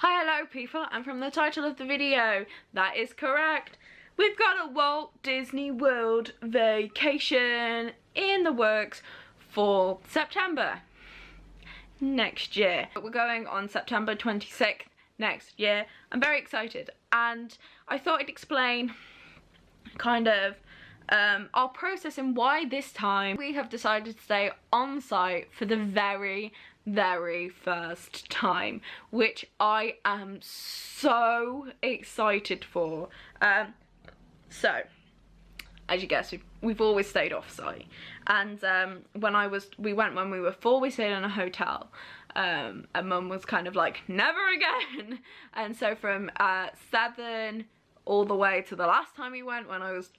Hi, hello people, and from the title of the video, that is correct. We've got a Walt Disney World vacation in the works for September next year. We're going on September 26th next year. I'm very excited, and I thought I'd explain kind of our process and why this time we have decided to stay on site for the very first time, which I am so excited for. So as you guess, we've always stayed off site, and we went when we were 4, we stayed in a hotel, and Mum was kind of like, never again. And so from 7 all the way to the last time we went, when I was,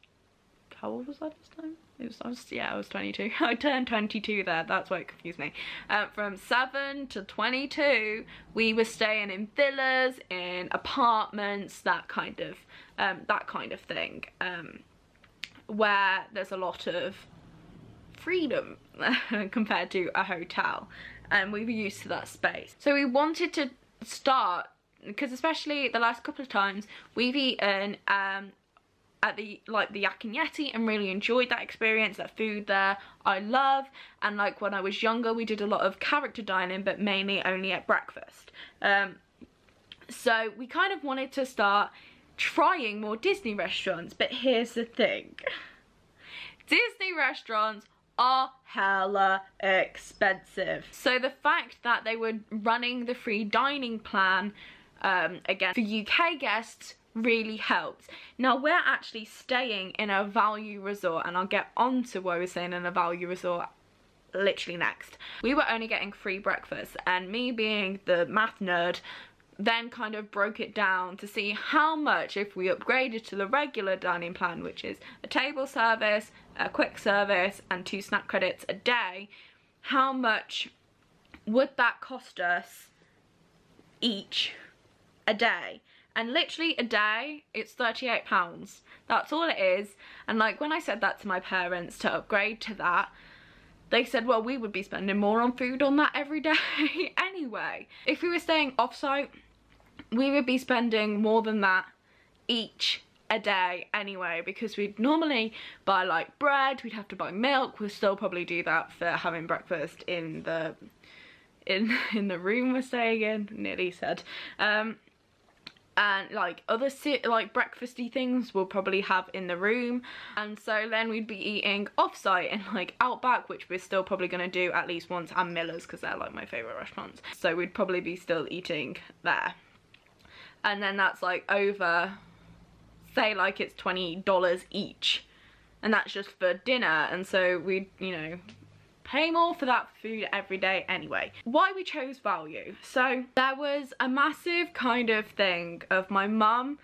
how old was I this time? I was 22. I turned 22 there, that's why it confused me. From 7 to 22, we were staying in villas, in apartments, that kind of thing, where there's a lot of freedom compared to a hotel, and we were used to that space. So we wanted to start, because especially the last couple of times we've eaten at the Yak and Yeti and really enjoyed that experience. That food there I love, and like when I was younger we did a lot of character dining, but mainly only at breakfast. So we kind of wanted to start trying more Disney restaurants, but here's the thing. Disney restaurants are hella expensive. So the fact that they were running the free dining plan again for UK guests really helped. Now we're actually staying in a value resort, and I'll get on to why we're staying in a value resort literally next. We were only getting free breakfast, and me being the math nerd then kind of broke it down to see how much, if we upgraded to the regular dining plan, which is a table service, a quick service and 2 snack credits a day, how much would that cost us each a day. And literally a day, it's £38. That's all it is. And like when I said that to my parents to upgrade to that, they said, well, we would be spending more on food on that every day anyway. If we were staying off-site, we would be spending more than that each a day anyway, because we'd normally buy like bread, we'd have to buy milk. We'll still probably do that for having breakfast in the room we're staying in, nearly said. And like other like breakfasty things we'll probably have in the room, and so then we'd be eating off-site in like Outback, which we're still probably going to do at least once, and Miller's, because they're like my favourite restaurants, so we'd probably be still eating there. And then that's like over, say like it's $20 each, and that's just for dinner, and so we'd, you know, pay more for that food every day anyway. Why we chose value. So there was a massive kind of thing of my mum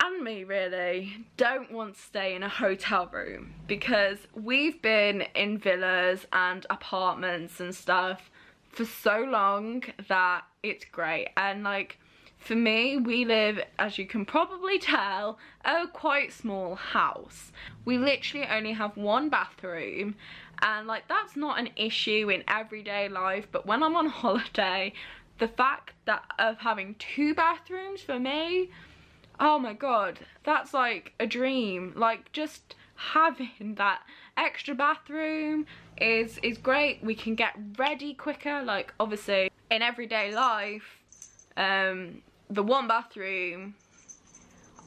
and me really don't want to stay in a hotel room, because we've been in villas and apartments and stuff for so long that it's great. And like for me, we live, as you can probably tell, a quite small house. We literally only have 1 bathroom, and like that's not an issue in everyday life, but when I'm on holiday, the fact that of having 2 bathrooms for me, oh my god, that's like a dream. Like just having that extra bathroom is great. We can get ready quicker. Like obviously in everyday life, the 1 bathroom,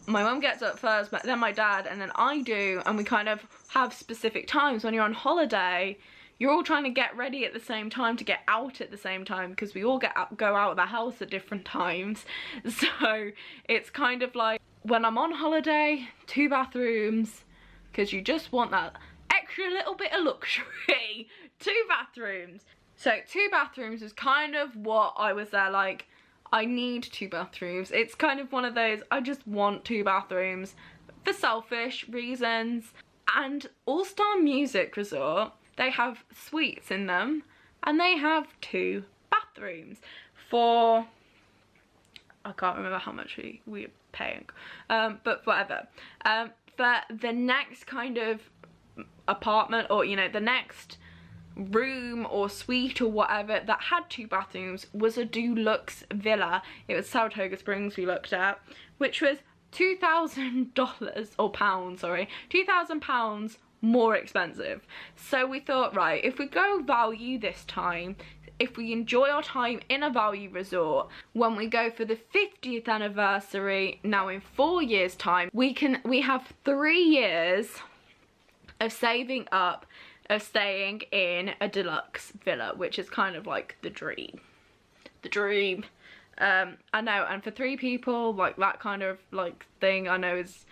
my mum gets up first, but then my dad, and then I do, and we kind of have specific times. When you're on holiday, you're all trying to get ready at the same time to get out at the same time, because we all go out of the house at different times. So it's kind of like when I'm on holiday, 2 bathrooms, because you just want that extra little bit of luxury. 2 bathrooms. So 2 bathrooms is kind of what I was there like, I need 2 bathrooms. It's kind of one of those, I just want 2 bathrooms for selfish reasons. And All Star Music Resort, they have suites in them, and they have 2 bathrooms for, I can't remember how much we are paying, but whatever. For the next kind of apartment, or you know, the next room or suite or whatever that had 2 bathrooms was a deluxe villa. It was Saratoga Springs we looked at, which was $2,000 or pounds, sorry, £2,000 more expensive. So we thought, right, if we go value this time, if we enjoy our time in a value resort, when we go for the 50th anniversary, now in 4 years time, we have 3 years of saving up, of staying in a deluxe villa, which is kind of like the dream. The dream. I know, and for 3 people, like that kind of like thing, I know is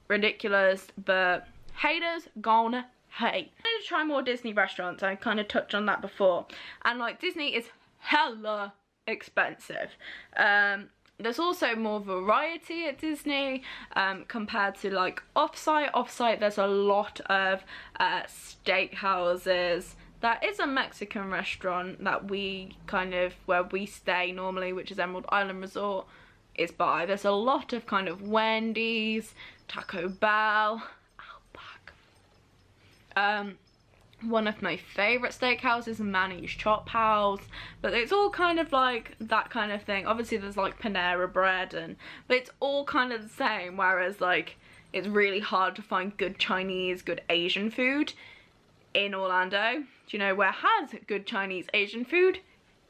ridiculous, but haters gonna hate. I wanted to try more Disney restaurants. I kind of touched on that before, and like Disney is hella expensive. There's also more variety at Disney compared to like offsite. Offsite, there's a lot of steakhouses. There is a Mexican restaurant that we kind of, where we stay normally, which is Emerald Island Resort, is by. There's a lot of kind of Wendy's, Taco Bell, Outback. One of my favourite steakhouses is Manny's Chop House, but it's all kind of like that kind of thing. Obviously there's like Panera Bread, but it's all kind of the same, whereas like it's really hard to find good Chinese, good Asian food in Orlando. Do you know where has good Chinese, Asian food?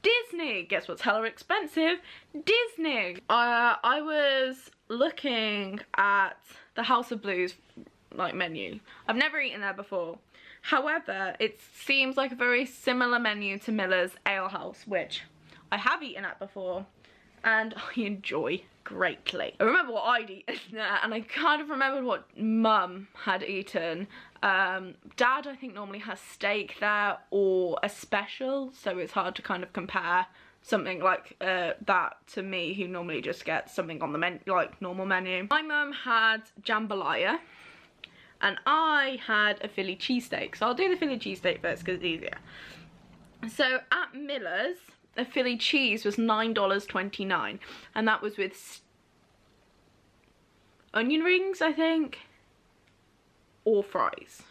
Disney. Guess what's hella expensive? Disney. I was looking at the House of Blues like menu. I've never eaten there before. However, it seems like a very similar menu to Miller's Ale House, which I have eaten at before and I enjoy greatly. I remember what I'd eaten there, and I kind of remembered what Mum had eaten. Dad, I think, normally has steak there or a special, so it's hard to kind of compare something like that to me, who normally just gets something on the menu, like normal menu. My mum had jambalaya, and I had a Philly cheesesteak. So I'll do the Philly cheesesteak first because it's easier. So at Miller's, a Philly cheese was $9.29, and that was with onion rings, I think, or fries.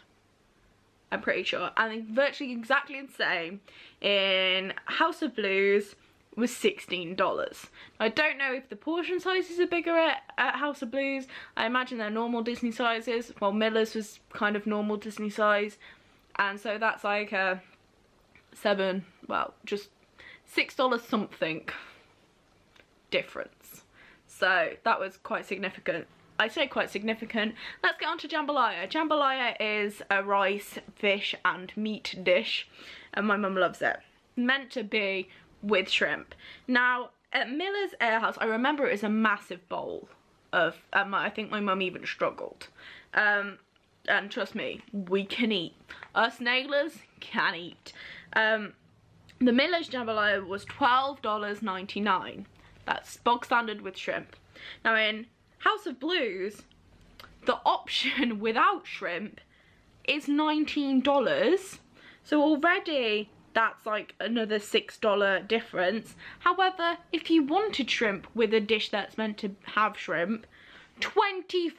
I'm pretty sure. And virtually exactly the same in House of Blues was $16. I don't know if the portion sizes are bigger at House of Blues. I imagine they're normal Disney sizes, while Miller's was kind of normal Disney size. And so that's like a just $6 something difference. So that was quite significant. I say quite significant. Let's get on to jambalaya. Jambalaya is a rice, fish and meat dish, and my mum loves it. Meant to be with shrimp. Now at Miller's Ale House, I remember it was a massive bowl of, I think my mum even struggled. And trust me, we can eat. Us nailers can eat. The Miller's jambalaya was $12.99. That's bog standard with shrimp. Now in House of Blues, the option without shrimp is $19. So already that's like another $6 difference. However, if you wanted shrimp with a dish that's meant to have shrimp, $25.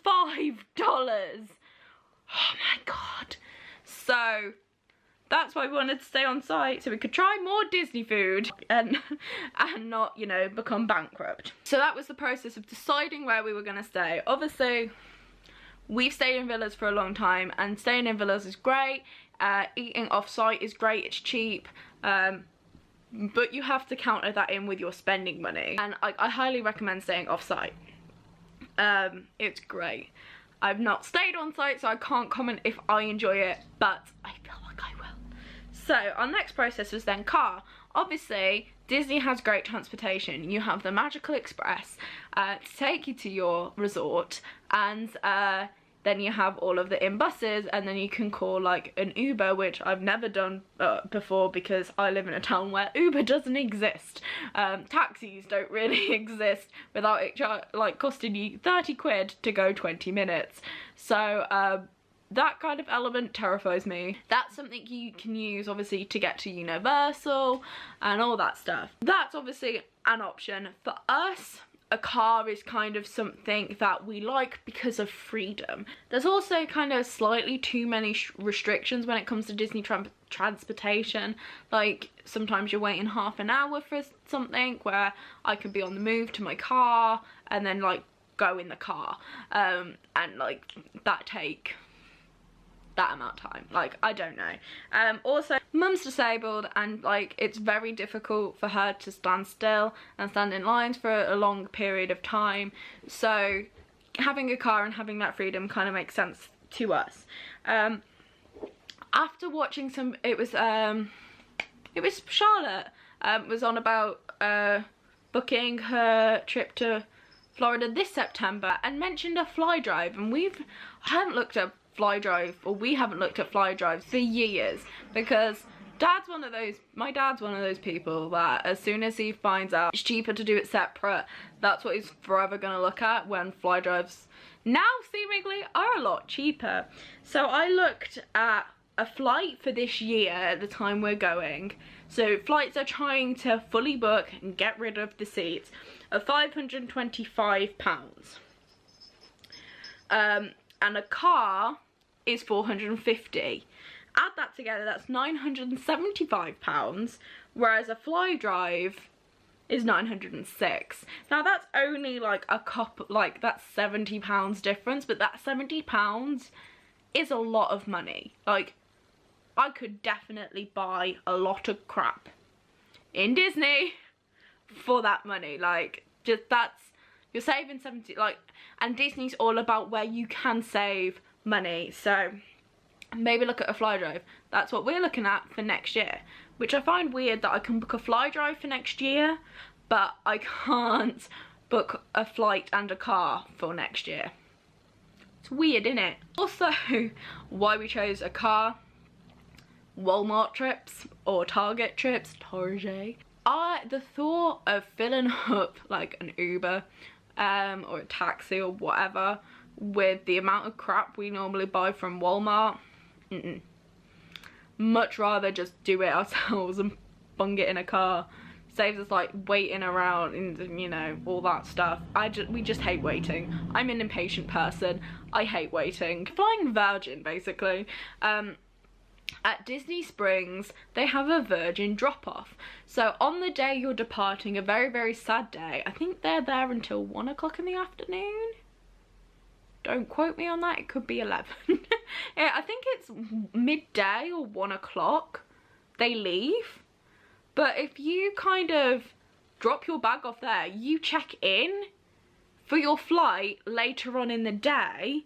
Oh my god. So that's why we wanted to stay on site, so we could try more Disney food and not, you know, become bankrupt. So that was the process of deciding where we were going to stay. Obviously, we've stayed in villas for a long time, and staying in villas is great. Eating off-site is great, it's cheap, but you have to counter that in with your spending money. And I highly recommend staying off-site. It's great. I've not stayed on site, so I can't comment if I enjoy it, but I feel like I will. So our next process was then car. Obviously, Disney has great transportation. You have the Magical Express to take you to your resort, and then you have all of the in-buses, and then you can call like an Uber, which I've never done before because I live in a town where Uber doesn't exist. Taxis don't really exist without it like costing you 30 quid to go 20 minutes. So that kind of element terrifies me. That's something you can use obviously to get to Universal and all that stuff. That's obviously an option. For us, a car is kind of something that we like because of freedom. There's also kind of slightly too many restrictions when it comes to Disney transportation. Like sometimes you're waiting half an hour for something, where I could be on the move to my car and then like go in the car, and like that take that amount of time. Like, I don't know. Also, mum's disabled, and like it's very difficult for her to stand still and stand in lines for a long period of time, so having a car and having that freedom kind of makes sense to us. After watching some, it was Charlotte was on about booking her trip to Florida this September and mentioned a fly drive, and I haven't looked at fly drive, or we haven't looked at fly drives for years, because my dad's one of those people that as soon as he finds out it's cheaper to do it separate, that's what he's forever gonna look at, when fly drives now seemingly are a lot cheaper. So I looked at a flight for this year at the time we're going. So flights are trying to fully book and get rid of the seats of £525. And a car is £450. Add that together, that's £975, whereas a fly drive is £906. Now that's only like a couple, like that's £70 difference, but that £70 is a lot of money. Like, I could definitely buy a lot of crap in Disney for that money. Like, just you're saving 70, like, and Disney's all about where you can save money, so maybe look at a fly drive. That's what we're looking at for next year, which I find weird that I can book a fly drive for next year, but I can't book a flight and a car for next year. It's weird, isn't it? Also, why we chose a car, Walmart trips or Target trips, Target. The thought of filling up like an Uber or a taxi or whatever with the amount of crap we normally buy from Walmart, much rather just do it ourselves and bung it in a car. Saves us like waiting around and, you know, all that stuff. We just hate waiting. I'm an impatient person. I hate waiting. Flying Virgin, basically. At Disney Springs, they have a Virgin drop-off. So on the day you're departing, a very, very sad day, I think they're there until 1 o'clock in the afternoon. Don't quote me on that, it could be 11. Yeah, I think it's midday or 1 o'clock they leave. But if you kind of drop your bag off there, you check in for your flight later on in the day,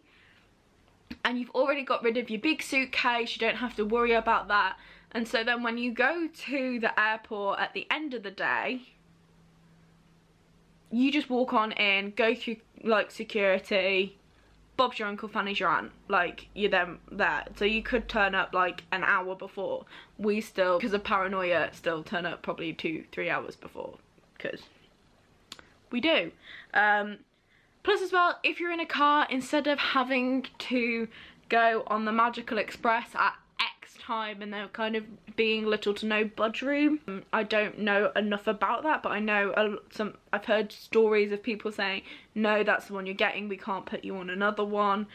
and you've already got rid of your big suitcase, you don't have to worry about that. And so then when you go to the airport at the end of the day, you just walk on in, go through like security, Bob's your uncle, Fanny's your aunt, like you're then there. So you could turn up like an hour before. We still, because of paranoia, still turn up probably 2-3 hours before, because we do. Plus as well, if you're in a car, instead of having to go on the Magical Express at X time and there kind of being little to no budge room, I don't know enough about that, but I know I've heard stories of people saying, no, that's the one you're getting, we can't put you on another one.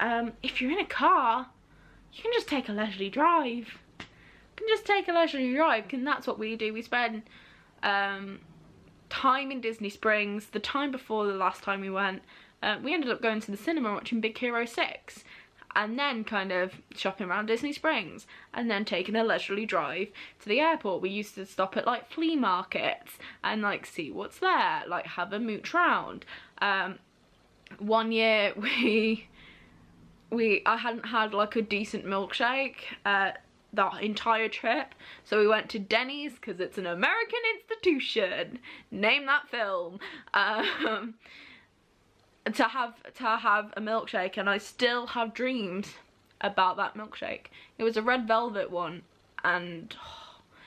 If you're in a car, you can just take a leisurely drive. And that's what we do. We spend time in Disney Springs. The time before the last time we went, we ended up going to the cinema and watching Big Hero 6, and then kind of shopping around Disney Springs, and then taking a leisurely drive to the airport. We used to stop at like flea markets and like see what's there, like have a mooch round. One year I hadn't had like a decent milkshake the entire trip, so we went to Denny's because it's an American institution, name that film, to have a milkshake, and I still have dreams about that milkshake. It was a red velvet one, and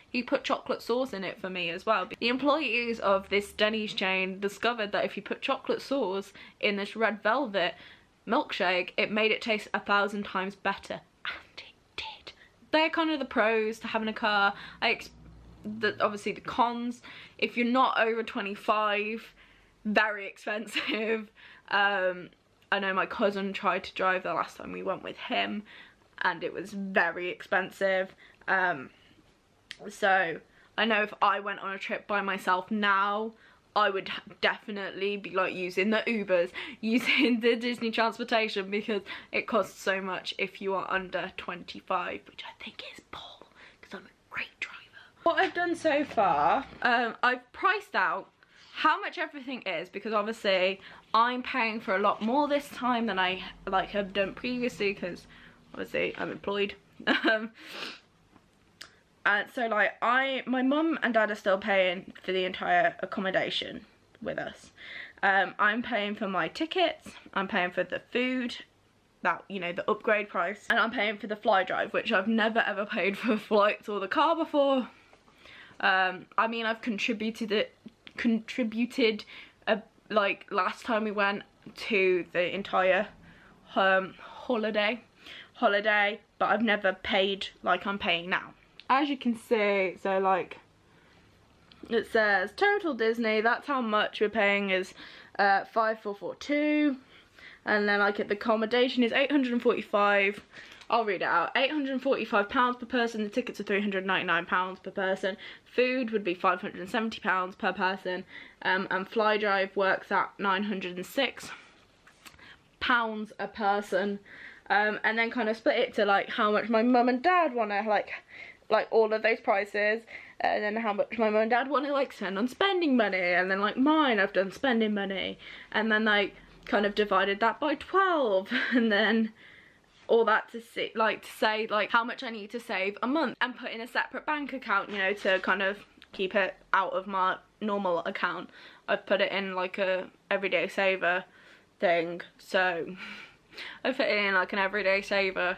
he put chocolate sauce in it for me as well. The employees of this Denny's chain discovered that if you put chocolate sauce in this red velvet milkshake, it made it taste 1,000 times better. They're kind of the pros to having a car. Obviously the cons, if you're not over 25, very expensive. I know my cousin tried to drive the last time we went with him and it was very expensive. So I know if I went on a trip by myself now, I would definitely be like using the Ubers, using the Disney transportation, because it costs so much if you are under 25, which I think is poor because I'm a great driver. What I've done so far, I've priced out how much everything is, because obviously I'm paying for a lot more this time than I have done previously, because obviously I'm employed. So like my mum and dad are still paying for the entire accommodation with us. I'm paying for my tickets, I'm paying for the food, that, you know, the upgrade price, and I'm paying for the fly drive, which I've never ever paid for flights or the car before. I mean, I've contributed like last time we went to the entire holiday, but I've never paid like I'm paying now. As you can see, so like it says total Disney, that's how much we're paying, is 5,442, and then like the accommodation is 845. I'll read it out. £845 per person. The tickets are £399 per person. Food would be £570 per person, and fly drive works at £906 a person. And then kind of split it to like how much my mum and dad want to like all of those prices, and then how much my mum and dad want to like spend on spending money, and then like mine, I've done spending money, and then like kind of divided that by 12, and then all that to see, like to say like how much I need to save a month, and put in a separate bank account, you know, to kind of keep it out of my normal account. I've put it in like a everyday saver thing, so I put it in like an everyday saver,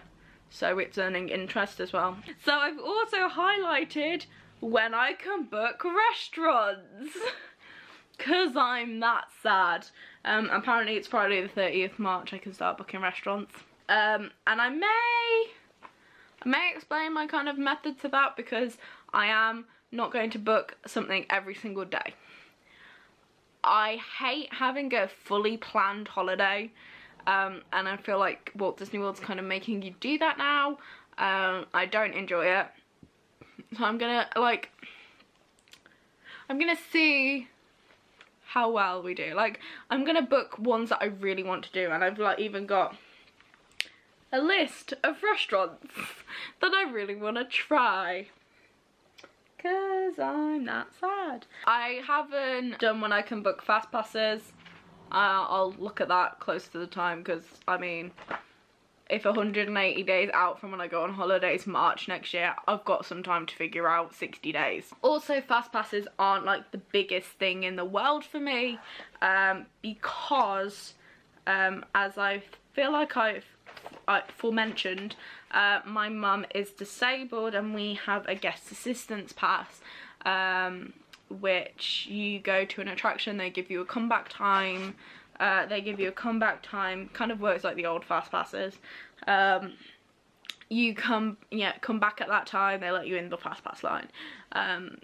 so it's earning interest as well. So I've also highlighted when I can book restaurants, because I'm that sad. Apparently it's Friday the 30th March I can start booking restaurants. And I may explain my kind of method to that, because I am not going to book something every single day. I hate having a fully planned holiday, and I feel like Walt Disney World's kind of making you do that now. I don't enjoy it, so I'm gonna see how well we do. Like, I'm gonna book ones that I really want to do, and I've like even got a list of restaurants that I really want to try, because I'm that sad. I haven't done when I can book fast passes. I'll look at that close to the time, because I mean, if 180 days out from when I go on holidays, March next year, I've got some time to figure out 60 days. Also, fast passes aren't like the biggest thing in the world for me, because as I feel like I've aforementioned, my mum is disabled, and we have a guest assistance pass, which you go to an attraction, they give you a comeback time. Kind of works like the old fast passes. You come back at that time, they let you in the fast pass line.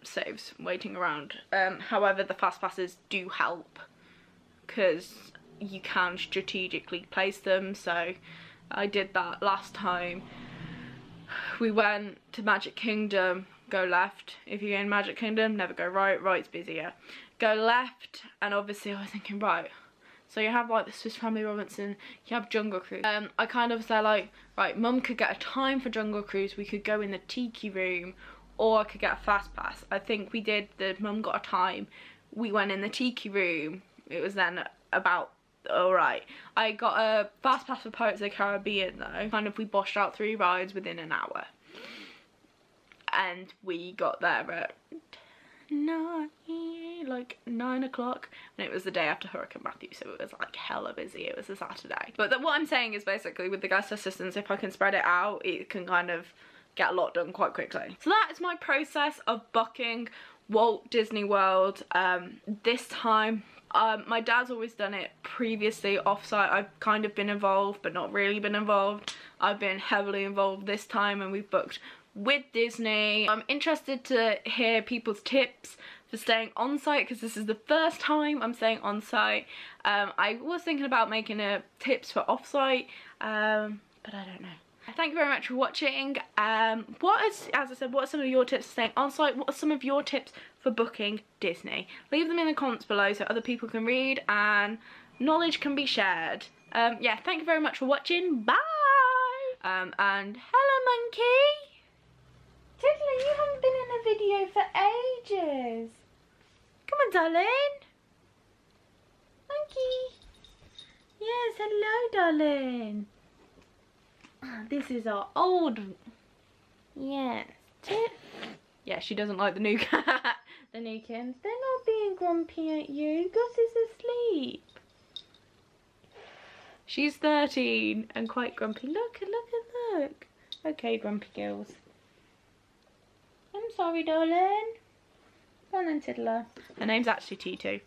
Saves waiting around. However, the fast passes do help, because you can strategically place them. So I did that last time. We went to Magic Kingdom, go left. If you're in Magic Kingdom, never go right, right's busier. Go left, and obviously I was thinking, right, so you have like the Swiss Family Robinson, you have Jungle Cruise. I kind of said like, right, mum could get a time for Jungle Cruise, we could go in the Tiki Room, or I could get a fast pass. I think we did, mum got a time, we went in the Tiki Room, it was then about alright. I got a fast pass for Pirates of the Caribbean though. Kind of we boshed out 3 rides within an hour. And we got there at 9 o'clock, and it was the day after Hurricane Matthew, so it was like hella busy. It was a Saturday. But what I'm saying is basically with the guest assistance, if I can spread it out, it can kind of get a lot done quite quickly. So that is my process of booking Walt Disney World. This time, my dad's always done it previously offsite. I've kind of been involved but not really been involved. I've been heavily involved this time, and we've booked with Disney. I'm interested to hear people's tips for staying on site, because this is the first time I'm staying on site. I was thinking about making tips for off site, but I don't know. Thank you very much for watching. As I said, what are some of your tips for staying on site? What are some of your tips for booking Disney? Leave them in the comments below so other people can read and knowledge can be shared. Yeah, thank you very much for watching. Bye! And hello, monkey! Tiddler, you haven't been in a video for ages. Come on, darling. Monkey. Yes, hello, darling. This is our old... Yes. Yeah, she doesn't like the new cat. The new kittens. They're not being grumpy at you. Gus is asleep. She's 13 and quite grumpy. Look. Okay, grumpy girls. I'm sorry, darling. Go on then, Tiddler. Her name's actually T2.